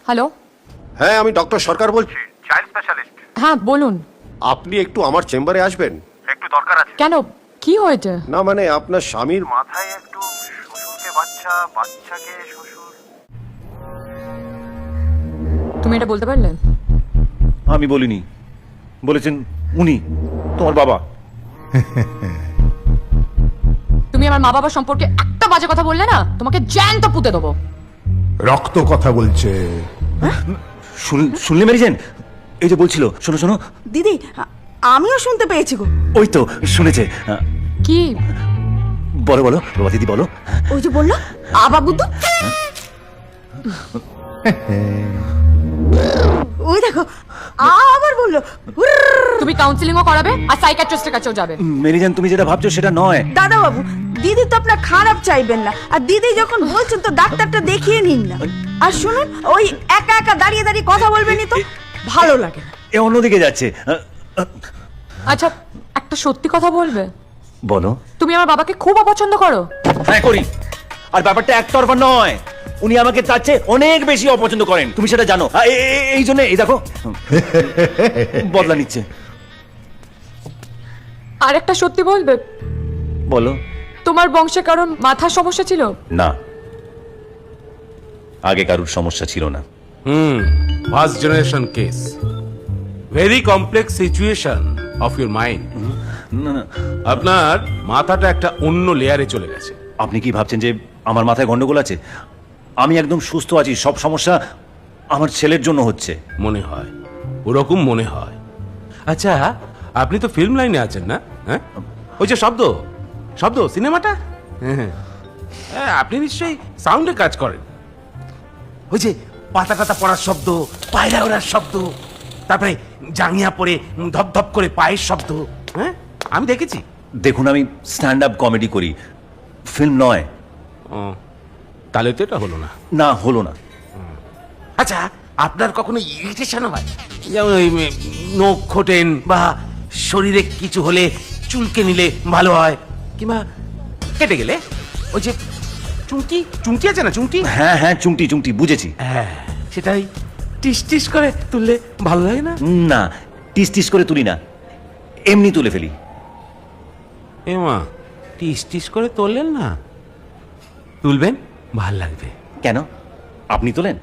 Hello. হ্যাঁ, আমি doctor সরকার বলছি, চাইল্ড স্পেশালিস্ট। হ্যাঁ বলুন। আপনি একটু আমার চেম্বারে আসবেন, একটু দরকার আছে। কেন, কি হয়েছে? না মানে আপনার স্বামীর মাথায় একটু শ্বশুরকে বাচ্চা, বাচ্চাকে শ্বশুর। তুমি এটা বলতে পারলে? আমি বলিনি, বলেছেন উনি, তোমার বাবা। তুমি আমার মা বাবা সম্পর্কে একটা বাজে কথা বললে না, তোমাকে জ্যান্ত পুঁতে দেবো। রক্ত কথা বলছে। শুনলে মেরিজেন? এই যে বলছিল, শোনো শোনো। দিদি, আমিও শুনতে পেয়েছি গো। ওই তো শুনেছে। কি? বলো বলো প্রভা দিদি বলো। ওই যে বললো আবা বুদ্ধু। ওই দেখো আবার বললো। তুমি কাউন্সিলিংও করাবে আর সাইকিয়াট্রিস্টের কাছেও যাবে। মেরিজেন, তুমি যেটা ভাবছো সেটা নয়। দাদা বাবু, দিদি তো আপনার খারাপ চাইবেন না, আর দিদি যখন বলছেন তো ডাক্তারটা দেখিয়ে নিন না। আর শুনুন, ওই একা একা দাঁড়িয়ে দাঁড়িয়ে কথা বলবেনই তো, ভালো লাগে না। এ অন্যদিকে যাচ্ছে। আচ্ছা, একটা সত্যি কথা বলবে? বলো। তুমি আমার বাবাকে খুব অপছন্দ করো। হ্যাঁ করি, আর ব্যাপারটা একতরফা নয়। উনি আমাকে তার চেয়ে অনেক বেশি অপছন্দ করেন, তুমি সেটা জানো। এই জন্য এই দেখো বদলা নিচ্ছে। আর একটা সত্যি বলবে? বলো। তোমার বংশে কারণ মাথার সমস্যা ছিল? না, আগে কারুর সমস্যা ছিল না। First generation case, very complex situation of your mind. না না, আপনার মাথাটা একটা অন্য লেয়ারে চলে গেছে। আপনি কি ভাবছেন যে আমার মাথায় গন্ডগোল আছে? আমি একদম সুস্থ আছি, সব সমস্যা আমার ছেলের জন্য হচ্ছে। মনে হয়, ওরকম মনে হয়। আচ্ছা, আপনি তো ফিল্ম লাইনে আছেন না? হ্যাঁ, ওই যে শব্দ শব্দ সিনেমাটা, হ্যাঁ, আপনি নিশ্চয়ই সাউন্ডে কাজ করেন। ওই যে পাতা টাতা পড়ার শব্দ, পায়রা ওড়ার শব্দ, তারপরে জাঙ্গিয়া পরে ধপ করে পায়ের শব্দ। হ্যাঁ, আমি দেখেছি। দেখুন, আমি স্ট্যান্ড আপ কমেডি করি, ফিল্ম নয়। ও, তাহলে তো এটা হলো না। না, হলো না। আচ্ছা, আপনার কখনো ইরিটেশন হয়? যেমন ওই নখ খোটেন, বা শরীরে কিছু হলে চুলকে নিলে ভালো হয়, কিংবা কেটে গেলে ওই যে চুমকি চুমকি আছে না, চুমকি। হ্যাঁ হ্যাঁ, চুমটি চুমটি, বুঝেছি। হ্যাঁ, সেটাই টিস টিস করে তুললে ভালো লাগে না? না, টিস টিস করে তুলি না, এমনি তুলে ফেলি। মা, টিস টিস করে তোলেন না, তুলবেন, ভাল লাগবে। কেন, আপনি তোলেন?